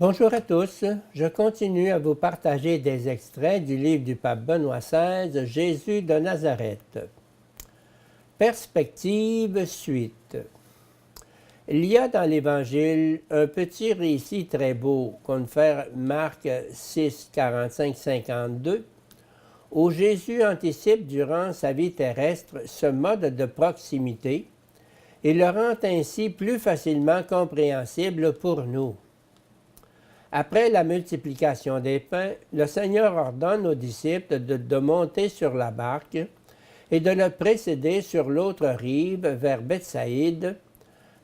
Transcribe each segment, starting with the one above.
Bonjour à tous, je continue à vous partager des extraits du livre du pape Benoît XVI, Jésus de Nazareth. Perspective suite. Il y a dans l'Évangile un petit récit très beau, confère Marc 6, 45-52, où Jésus anticipe durant sa vie terrestre ce mode de proximité et le rend ainsi plus facilement compréhensible pour nous. Après la multiplication des pains, le Seigneur ordonne aux disciples de monter sur la barque et de le précéder sur l'autre rive vers Bethsaïde,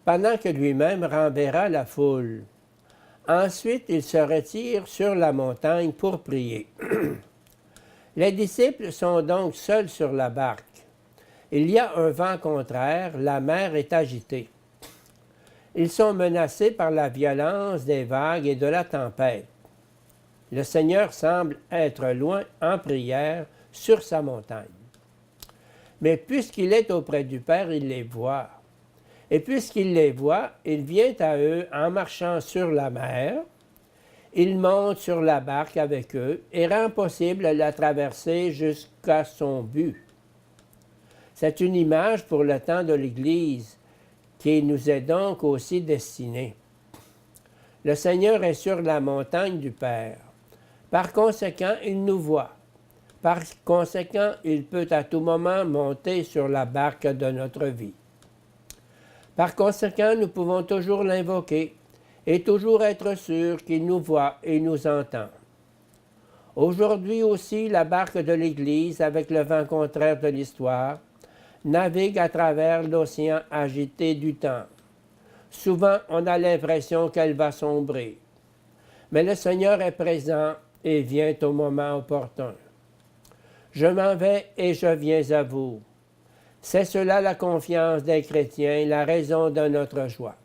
pendant que lui-même renverra la foule. Ensuite, il se retire sur la montagne pour prier. Les disciples sont donc seuls sur la barque. Il y a un vent contraire, la mer est agitée. Ils sont menacés par la violence des vagues et de la tempête. Le Seigneur semble être loin en prière sur sa montagne. Mais puisqu'il est auprès du Père, il les voit. Et puisqu'il les voit, il vient à eux en marchant sur la mer. Il monte sur la barque avec eux et rend possible la traversée jusqu'à son but. C'est une image pour le temps de l'Église, qui nous est donc aussi destiné. Le Seigneur est sur la montagne du Père. Par conséquent, il nous voit. Par conséquent, il peut à tout moment monter sur la barque de notre vie. Par conséquent, nous pouvons toujours l'invoquer et toujours être sûrs qu'il nous voit et nous entend. Aujourd'hui aussi, la barque de l'Église, avec le vent contraire de l'histoire, navigue à travers l'océan agité du temps. Souvent, on a l'impression qu'elle va sombrer. Mais le Seigneur est présent et vient au moment opportun. Je m'en vais et je viens à vous. C'est cela la confiance des chrétiens, la raison de notre joie.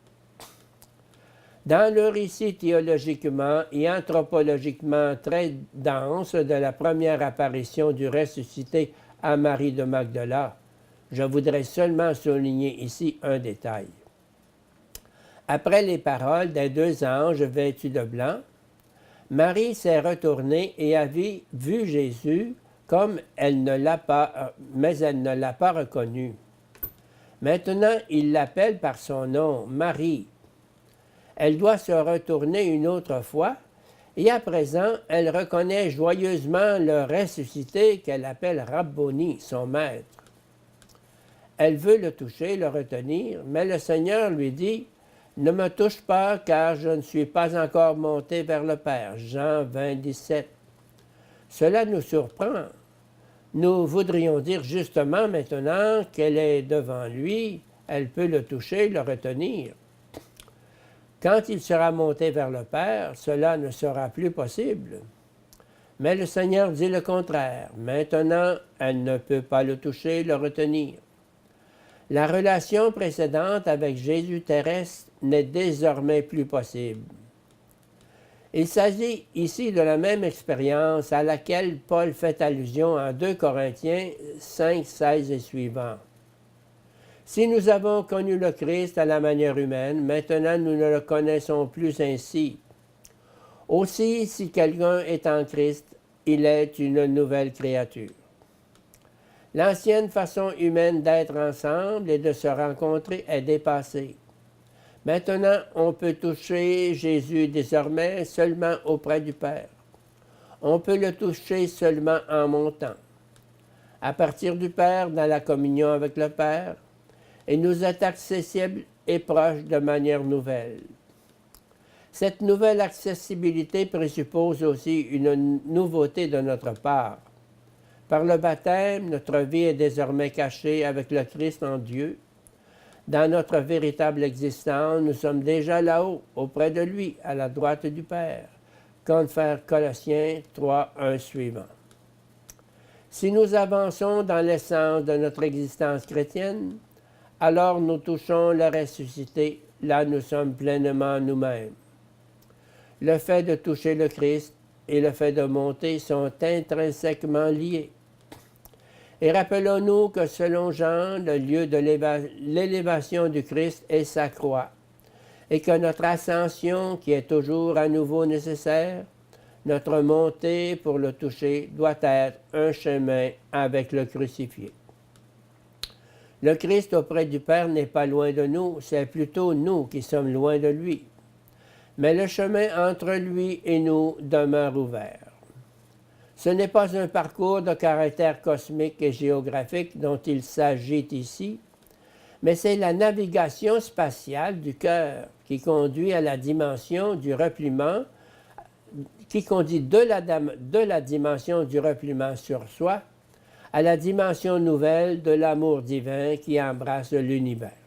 Dans le récit théologiquement et anthropologiquement très dense de la première apparition du ressuscité à Marie de Magdala, je voudrais seulement souligner ici un détail. Après les paroles des deux anges vêtus de blanc, Marie s'est retournée et a vu Jésus comme elle ne l'a pas, mais elle ne l'a pas reconnu. Maintenant, il l'appelle par son nom, Marie. Elle doit se retourner une autre fois, et à présent, elle reconnaît joyeusement le ressuscité qu'elle appelle Rabboni, son maître. Elle veut le toucher, le retenir, mais le Seigneur lui dit « Ne me touche pas, car je ne suis pas encore monté vers le Père. » Jean 20, 17. Cela nous surprend. Nous voudrions dire justement maintenant qu'elle est devant lui, elle peut le toucher, le retenir. Quand il sera monté vers le Père, cela ne sera plus possible. Mais le Seigneur dit le contraire. Maintenant, elle ne peut pas le toucher, le retenir. La relation précédente avec Jésus terrestre n'est désormais plus possible. Il s'agit ici de la même expérience à laquelle Paul fait allusion en 2 Corinthiens 5, 16 et suivants. Si nous avons connu le Christ à la manière humaine, maintenant nous ne le connaissons plus ainsi. Aussi, si quelqu'un est en Christ, il est une nouvelle créature. L'ancienne façon humaine d'être ensemble et de se rencontrer est dépassée. Maintenant, on peut toucher Jésus désormais seulement auprès du Père. On peut le toucher seulement en montant. À partir du Père, dans la communion avec le Père, il nous est accessible et proche de manière nouvelle. Cette nouvelle accessibilité présuppose aussi une nouveauté de notre part. Par le baptême, notre vie est désormais cachée avec le Christ en Dieu. Dans notre véritable existence, nous sommes déjà là-haut, auprès de lui, à la droite du Père. Confère Colossiens 3, 1 suivant. Si nous avançons dans l'essence de notre existence chrétienne, alors nous touchons le ressuscité, là nous sommes pleinement nous-mêmes. Le fait de toucher le Christ et le fait de monter sont intrinsèquement liés. Et rappelons-nous que selon Jean, le lieu de l'élévation du Christ est sa croix. et que notre ascension, qui est toujours à nouveau nécessaire, notre montée pour le toucher doit être un chemin avec le crucifié. Le Christ auprès du Père n'est pas loin de nous, c'est plutôt nous qui sommes loin de lui. Mais le chemin entre lui et nous demeure ouvert. Ce n'est pas un parcours de caractère cosmique et géographique dont il s'agit ici, mais c'est la navigation spatiale du cœur qui conduit à la dimension du repliement, qui conduit de la dimension du repliement sur soi à la dimension nouvelle de l'amour divin qui embrasse l'univers.